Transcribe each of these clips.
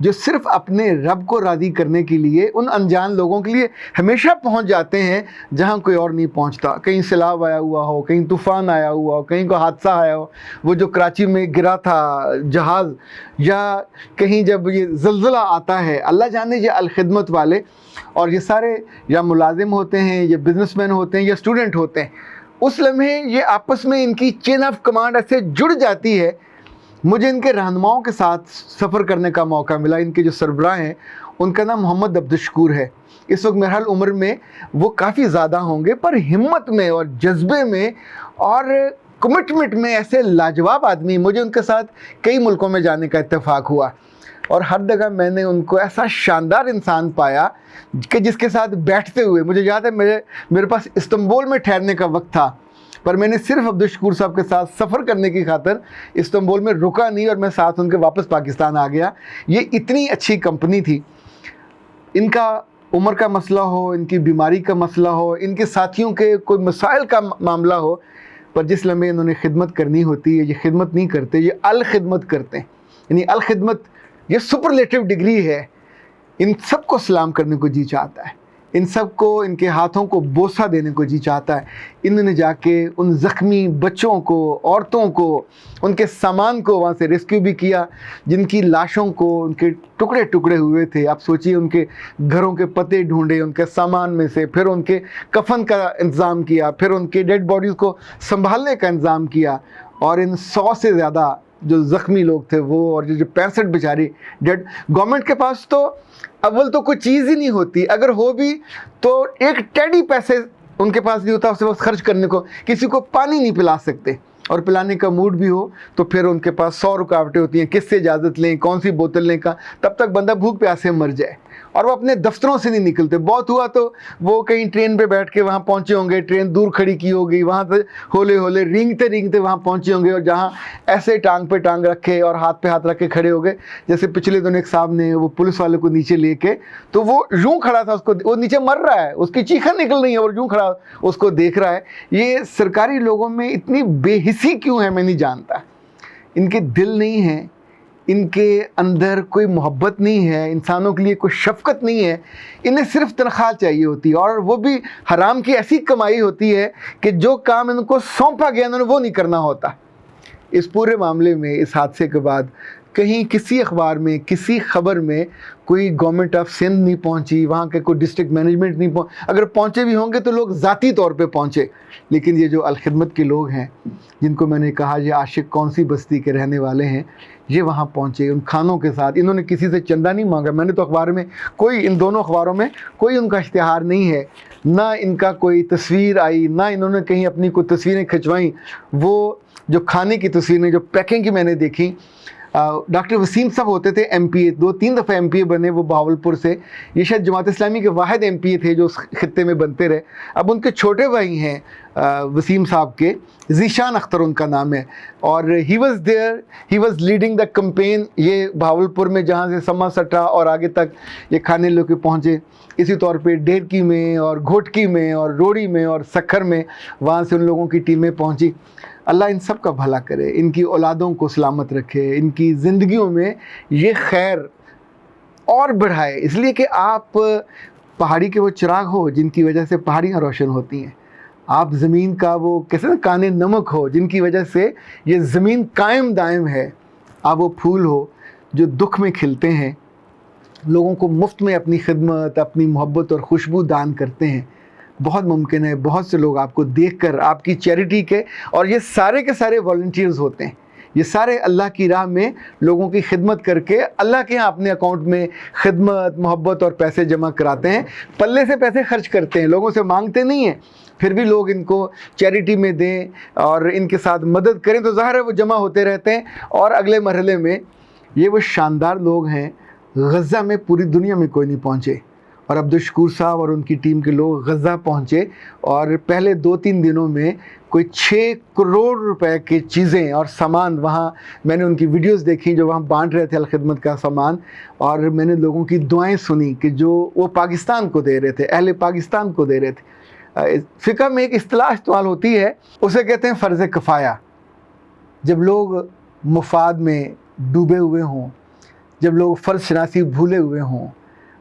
جو صرف اپنے رب کو راضی کرنے کے لیے ان انجان لوگوں کے لیے ہمیشہ پہنچ جاتے ہیں جہاں کوئی اور نہیں پہنچتا. کہیں سیلاب آیا ہوا ہو, کہیں طوفان آیا ہوا ہو, کہیں کوئی حادثہ آیا ہو, وہ جو کراچی میں گرا تھا جہاز, یا کہیں جب یہ زلزلہ آتا ہے, اللہ جانے یہ الخدمت والے, اور یہ سارے یا ملازم ہوتے ہیں یا بزنس مین ہوتے ہیں یا اسٹوڈنٹ ہوتے ہیں, اس لمحے یہ آپس میں ان کی چین آف کمانڈ ایسے جڑ جاتی ہے. مجھے ان کے رہنماؤں کے ساتھ سفر کرنے کا موقع ملا. ان کے جو سربراہ ہیں ان کا نام محمد عبدالشکور ہے. اس وقت مرحل عمر میں وہ کافی زیادہ ہوں گے, پر ہمت میں اور جذبے میں اور کمٹمنٹ میں ایسے لاجواب آدمی. مجھے ان کے ساتھ کئی ملکوں میں جانے کا اتفاق ہوا, اور ہر جگہ میں نے ان کو ایسا شاندار انسان پایا کہ جس کے ساتھ بیٹھتے ہوئے, مجھے یاد ہے میرے پاس استنبول میں ٹھہرنے کا وقت تھا, پر میں نے صرف عبدالشکور صاحب کے ساتھ سفر کرنے کی خاطر استنبول میں رکا نہیں, اور میں ساتھ ان کے واپس پاکستان آ گیا. یہ اتنی اچھی کمپنی تھی. ان کا عمر کا مسئلہ ہو, ان کی بیماری کا مسئلہ ہو, ان کے ساتھیوں کے کوئی مسائل کا معاملہ ہو, پر جس لمحے انہوں نے خدمت کرنی ہوتی ہے, یہ خدمت نہیں کرتے, یہ الخدمت کرتے ہیں. یعنی الخدمت یہ سپرلیٹو ڈگری ہے. ان سب کو سلام کرنے کو جی چاہتا ہے, ان سب کو ان کے ہاتھوں کو بوسہ دینے کو جی چاہتا ہے. انہوں نے جا کے ان زخمی بچوں کو, عورتوں کو, ان کے سامان کو وہاں سے ریسکیو بھی کیا, جن کی لاشوں کو ان کے ٹکڑے ٹکڑے ہوئے تھے. آپ سوچئے, ان کے گھروں کے پتے ڈھونڈے ان کے سامان میں سے, پھر ان کے کفن کا انتظام کیا, پھر ان کے ڈیڈ باڈیز کو سنبھالنے کا انتظام کیا, اور ان 100 سے زیادہ جو زخمی لوگ تھے وہ, اور جو 65 بیچاری ڈیڈ. گورنمنٹ کے پاس تو اول تو کوئی چیز ہی نہیں ہوتی, اگر ہو بھی تو ایک ٹیڈی پیسے ان کے پاس نہیں ہوتا اسے وقت خرچ کرنے کو. کسی کو پانی نہیں پلا سکتے, اور پلانے کا موڈ بھی ہو تو پھر ان کے پاس 100 رکاوٹیں ہوتی ہیں, کس سے اجازت لیں, کون سی بوتل لیں کا, تب تک بندہ بھوک پیاسے مر جائے. اور وہ اپنے دفتروں سے نہیں نکلتے. بہت ہوا تو وہ کہیں ٹرین پہ بیٹھ کے وہاں پہنچے ہوں گے, ٹرین دور کھڑی کی ہوگی, وہاں سے ہولے ہولے رینگتے وہاں پہنچے ہوں گے, اور جہاں ایسے ٹانگ پہ ٹانگ رکھے اور ہاتھ پہ ہاتھ رکھ کے کھڑے ہو گئے. جیسے پچھلے دن ایک صاحب نے وہ پولیس والے کو نیچے لے کے, تو وہ یوں کھڑا تھا, اس کو وہ نیچے مر رہا ہے, اس کی چیخیں نکل رہی ہیں, اور یوں کھڑا اس کو دیکھ رہا ہے. یہ سرکاری لوگوں میں اتنی بے حسی کیوں ہے میں نہیں جانتا. ان کے دل نہیں ہیں, ان کے اندر کوئی محبت نہیں ہے, انسانوں کے لیے کوئی شفقت نہیں ہے. انہیں صرف تنخواہ چاہیے ہوتی ہے, اور وہ بھی حرام کی ایسی کمائی ہوتی ہے کہ جو کام ان کو سونپا گیا انہوں نے وہ نہیں کرنا ہوتا. اس پورے معاملے میں, اس حادثے کے بعد کہیں کسی اخبار میں, کسی خبر میں کوئی گورنمنٹ آف سندھ نہیں پہنچی, وہاں کے کوئی ڈسٹرکٹ مینجمنٹ نہیں اگر پہنچے بھی ہوں گے تو لوگ ذاتی طور پہ پہنچے. لیکن یہ جو الخدمت کے لوگ ہیں, جن کو میں نے کہا یہ عاشق کون سی بستی کے رہنے والے ہیں, یہ وہاں پہنچے ان کھانوں کے ساتھ. انہوں نے کسی سے چندہ نہیں مانگا. میں نے تو اخبار میں کوئی, ان دونوں اخباروں میں کوئی ان کا اشتہار نہیں ہے, نہ ان کا کوئی تصویر آئی, نہ انہوں نے کہیں اپنی کوئی تصویریں کھنچوائیں. وہ جو کھانے کی تصویریں, جو پیکنگ کی میں نے دیکھی, ڈاکٹر وسیم صاحب ہوتے تھے ایم پی اے, 2-3 دفعہ ایم پی اے بنے وہ بہاولپور سے. یہ شاید جماعت اسلامی کے واحد ایم پی اے تھے جو اس خطے میں بنتے رہے. اب ان کے چھوٹے بھائی ہیں وسیم صاحب کے, ذیشان اختر ان کا نام ہے, اور he was there, he was leading the campaign. یہ بہاولپور میں جہاں سے سما سٹا اور آگے تک یہ کھانے لے کے پہنچے, اسی طور پہ ڈیرکی میں اور گھوٹکی میں اور روڑی میں اور سکھر میں, وہاں سے ان لوگوں کی ٹیمیں پہنچی. اللہ ان سب کا بھلا کرے, ان کی اولادوں کو سلامت رکھے, ان کی زندگیوں میں یہ خیر اور بڑھائے. اس لیے کہ آپ پہاڑی کے وہ چراغ ہو جن کی وجہ سے پہاڑیاں روشن ہوتی ہیں. آپ زمین کا وہ کیسے نا کانے نمک ہو جن کی وجہ سے یہ زمین قائم دائم ہے. آپ وہ پھول ہو جو دکھ میں کھلتے ہیں, لوگوں کو مفت میں اپنی خدمت, اپنی محبت اور خوشبو دان کرتے ہیں. بہت ممکن ہے بہت سے لوگ آپ کو دیکھ کر آپ کی چیریٹی کے, اور یہ سارے کے سارے والنٹیئرز ہوتے ہیں, یہ سارے اللہ کی راہ میں لوگوں کی خدمت کر کے اللہ کے ہاں اپنے اکاؤنٹ میں خدمت, محبت اور پیسے جمع کراتے ہیں. پلے سے پیسے خرچ کرتے ہیں, لوگوں سے مانگتے نہیں ہیں, پھر بھی لوگ ان کو چیریٹی میں دیں اور ان کے ساتھ مدد کریں تو ظاہر ہے وہ جمع ہوتے رہتے ہیں. اور اگلے مرحلے میں یہ وہ شاندار لوگ ہیں, غزہ میں پوری دنیا میں کوئی نہیں پہنچے, اور عبدالشکور صاحب اور ان کی ٹیم کے لوگ غزہ پہنچے, اور پہلے 2-3 دنوں میں کوئی 6 کروڑ روپے کی چیزیں اور سامان وہاں, میں نے ان کی ویڈیوز دیکھی جو وہاں بانٹ رہے تھے الخدمت کا سامان, اور میں نے لوگوں کی دعائیں سنی کہ جو وہ پاکستان کو دے رہے تھے, اہل پاکستان کو دے رہے تھے. فقہ میں ایک اصطلاح استعمال ہوتی ہے, اسے کہتے ہیں فرض کفایہ. جب لوگ مفاد میں ڈوبے ہوئے ہوں جب لوگ فرض شناسی بھولے ہوئے ہوں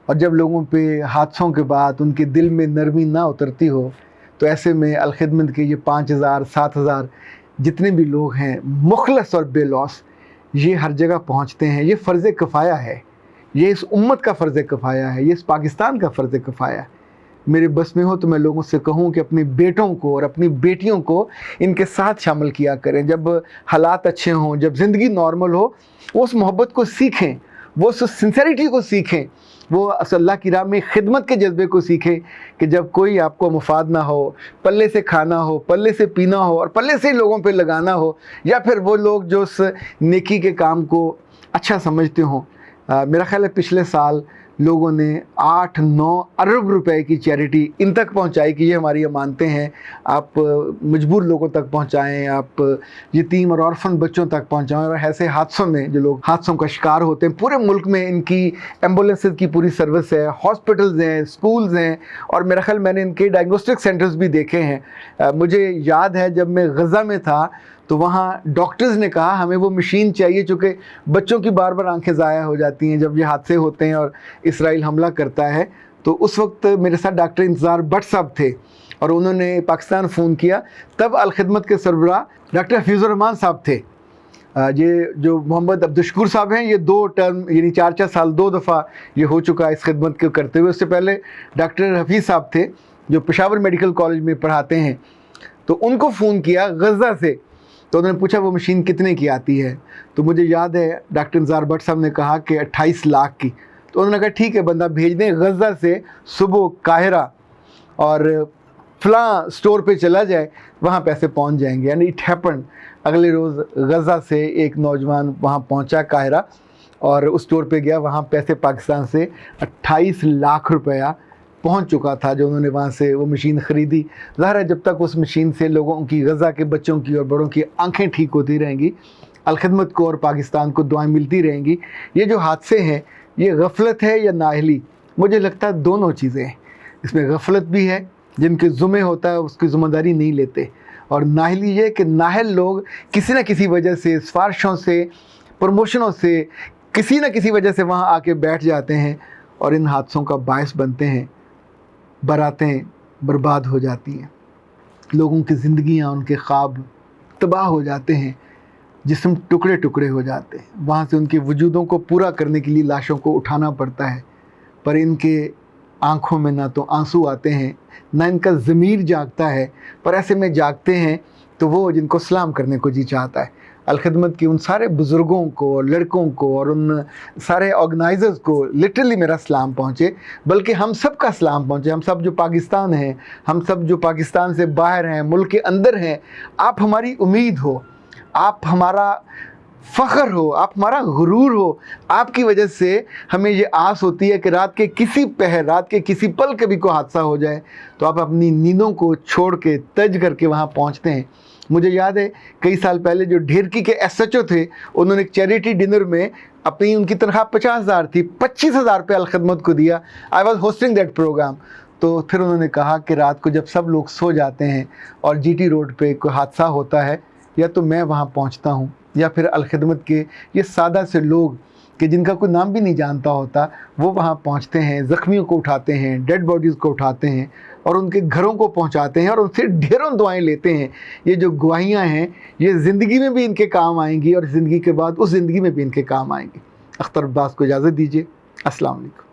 اور جب لوگوں پہ حادثوں کے بعد ان کے دل میں نرمی نہ اترتی ہو، تو ایسے میں الخدمت کے یہ 5,000 7,000 جتنے بھی لوگ ہیں مخلص اور بے لوث، یہ ہر جگہ پہنچتے ہیں۔ یہ فرض کفایہ ہے، یہ اس امت کا فرض کفایہ ہے، یہ اس پاکستان کا فرض کفایہ ہے۔ میرے بس میں ہو تو میں لوگوں سے کہوں کہ اپنے بیٹوں کو اور اپنی بیٹیوں کو ان کے ساتھ شامل کیا کریں۔ جب حالات اچھے ہوں، جب زندگی نارمل ہو، وہ اس محبت کو سیکھیں، وہ اس سنسیریٹی کو سیکھیں، وہ اللہ کی راہ میں خدمت کے جذبے کو سیکھیں کہ جب کوئی آپ کو مفاد نہ ہو، پلے سے کھانا ہو، پلے سے پینا ہو اور پلے سے لوگوں پہ لگانا ہو، یا پھر وہ لوگ جو اس نیکی کے کام کو اچھا سمجھتے ہوں۔ میرا خیال ہے پچھلے سال لوگوں نے 8-9 ارب روپے کی چیریٹی ان تک پہنچائی کہ یہ ہماری امانتیں ہیں، آپ مجبور لوگوں تک پہنچائیں، آپ یتیم اور اورفن بچوں تک پہنچائیں۔ اور ایسے حادثوں میں جو لوگ حادثوں کا شکار ہوتے ہیں، پورے ملک میں ان کی ایمبولینسز کی پوری سروس ہے، ہاسپٹلز ہیں، سکولز ہیں، اور میرا خیال میں نے ان کے ڈائگنوسٹک سینٹرز بھی دیکھے ہیں۔ مجھے یاد ہے جب میں غزہ میں تھا تو وہاں ڈاکٹرز نے کہا ہمیں وہ مشین چاہیے، چونکہ بچوں کی بار بار آنکھیں ضائع ہو جاتی ہیں جب یہ حادثے ہوتے ہیں اور اسرائیل حملہ کرتا ہے۔ تو اس وقت میرے ساتھ ڈاکٹر انتظار بٹ صاحب تھے اور انہوں نے پاکستان فون کیا، تب الخدمت کے سربراہ ڈاکٹر حفیظ الرحمان صاحب تھے۔ یہ جو محمد عبدالشکور صاحب ہیں، یہ 2 ٹرم یعنی 4 سال 2 دفعہ یہ ہو چکا اس خدمت کو کرتے ہوئے۔ اس سے پہلے ڈاکٹر حفیظ صاحب تھے جو پشاور میڈیکل کالج میں پڑھاتے ہیں، تو ان کو فون کیا غزہ سے، تو انہوں نے پوچھا وہ مشین کتنے کی آتی ہے، تو مجھے یاد ہے ڈاکٹر انتظار بٹ صاحب نے کہا کہ 28 لاکھ کی۔ تو انہوں نے کہا ٹھیک ہے بندہ بھیج دیں غزہ سے، صبح قاہرہ اور فلاں سٹور پہ چلا جائے، وہاں پیسے پہنچ جائیں گے۔ یعنی اٹ ہیپنڈ، اگلے روز غزہ سے ایک نوجوان وہاں پہنچا قاہرہ اور اس سٹور پہ گیا، وہاں پیسے پاکستان سے 28 لاکھ روپیہ پہنچ چکا تھا جو انہوں نے وہاں سے وہ مشین خریدی۔ ظاہر ہے جب تک اس مشین سے لوگوں کی، غزہ کے بچوں کی اور بڑوں کی آنکھیں ٹھیک ہوتی رہیں گی، الخدمت کو اور پاکستان کو دعائیں ملتی رہیں گی۔ یہ جو حادثے ہیں یہ غفلت ہے یا نااہلی؟ مجھے لگتا ہے دونوں چیزیں ہیں۔ اس میں غفلت بھی ہے، جن کے ذمہ ہوتا ہے اس کی ذمہ داری نہیں لیتے، اور نااہلی یہ کہ نااہل لوگ کسی نہ کسی وجہ سے، سفارشوں سے، پروموشنوں سے، کسی نہ کسی وجہ سے وہاں آ کے بیٹھ جاتے ہیں اور ان حادثوں کا باعث بنتے ہیں۔ باراتیں برباد ہو جاتی ہیں، لوگوں کی زندگیاں، ان کے خواب تباہ ہو جاتے ہیں، جسم ٹکڑے ٹکڑے ہو جاتے ہیں، وہاں سے ان کے وجودوں کو پورا کرنے کے لیے لاشوں کو اٹھانا پڑتا ہے، پر ان کے آنکھوں میں نہ تو آنسو آتے ہیں، نہ ان کا ضمیر جاگتا ہے۔ پر ایسے میں جاگتے ہیں تو وہ جن کو سلام کرنے کو جی چاہتا ہے۔ الخدمت کی ان سارے بزرگوں کو، لڑکوں کو اور ان سارے آرگنائزرز کو لٹرلی میرا سلام پہنچے، بلکہ ہم سب کا سلام پہنچے، ہم سب جو پاکستان ہیں، ہم سب جو پاکستان سے باہر ہیں، ملک کے اندر ہیں۔ آپ ہماری امید ہو، آپ ہمارا فخر ہو، آپ ہمارا غرور ہو۔ آپ کی وجہ سے ہمیں یہ آس ہوتی ہے کہ رات کے کسی پہر، رات کے کسی پل کبھی کوئی حادثہ ہو جائے تو آپ اپنی نیندوں کو چھوڑ کے تج کر کے وہاں پہنچتے ہیں۔ مجھے یاد ہے کئی سال پہلے جو ڈھیرکی کے ایس ایچ او تھے، انہوں نے ایک چیریٹی ڈنر میں اپنی، ان کی تنخواہ 50,000 تھی، 25,000 روپے الخدمت کو دیا۔ I was hosting that program. تو پھر انہوں نے کہا کہ رات کو جب سب لوگ سو جاتے ہیں اور جی ٹی روڈ پہ کوئی حادثہ ہوتا ہے، یا تو میں وہاں پہنچتا ہوں یا پھر الخدمت کے یہ سادہ سے لوگ کہ جن کا کوئی نام بھی نہیں جانتا ہوتا، وہ وہاں پہنچتے ہیں، زخمیوں کو اٹھاتے ہیں، ڈیڈ باڈیز کو اٹھاتے ہیں اور ان کے گھروں کو پہنچاتے ہیں اور ان سے ڈھیروں دعائیں لیتے ہیں۔ یہ جو گواہیاں ہیں یہ زندگی میں بھی ان کے کام آئیں گی اور زندگی کے بعد اس زندگی میں بھی ان کے کام آئیں گی۔ اختر عباس کو اجازت دیجیے۔ السلام علیکم۔